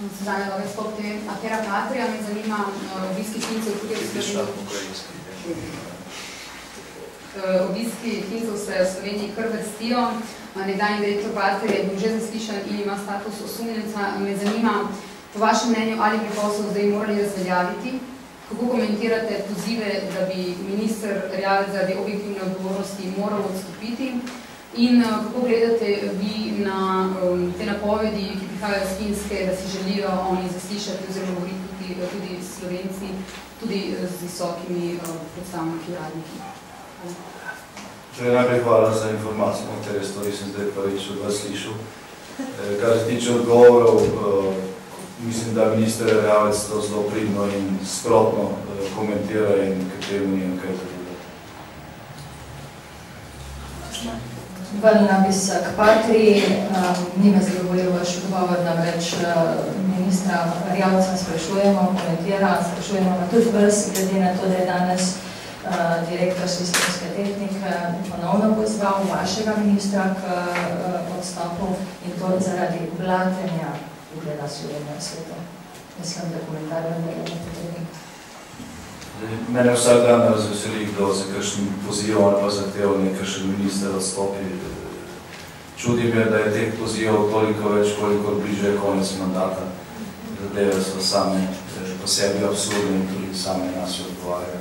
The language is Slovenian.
Suzana Lovec, potem afera Patria, me zanima obiski Fincev, tudi v Sloveniji. Obiski Fincev se v Sloveniji kar vrstijo. Nekdanji direktor Patria je bil že zaslišan in ima status osumljenca. Me zanima, po vašem mnenju, ali bi posel zdaj morali razveljaviti? Kako komentirate pozive, da bi minister Erjavec zaradi objektivne odgovornosti moral odstopiti? In kako gledate vi na te napovedi, ki prihajajo z Finske, da si želijo oni zaslišati oziroma govoriti tudi Slovenci, tudi z visokimi predstavniki uradniki? Najprej hvala za informacijo, katere stvari sem zdaj prvič od vas slišal. Kar se tiče odgovorov, mislim, da minister Erjavec to zelo pridno in sprotno komentira in kateremu nijem kaj zadevati. Ven napis k Patriji, ni me zadovoljil vaš odgovor, namreč ministra Erjavca sprašujemo, komentira, sprašujemo pa tudi vas, glede na to, da je danes direktor sistemske tehnike ponovno pozval vašega ministra k odstopu in to zaradi blatenja ugleda Slovenije v svetu. Mislim, da komentar vendar je potrebni. Mene vsak dan razveseli, kdo se kakšen poziv ali pa zahtev nekakšen minister odstopi. Čudi me, da je teh pozivov toliko več, kolikor bliže konec mandata. Zadeve so same po sebi absurdne in tudi same nas odgovarjajo.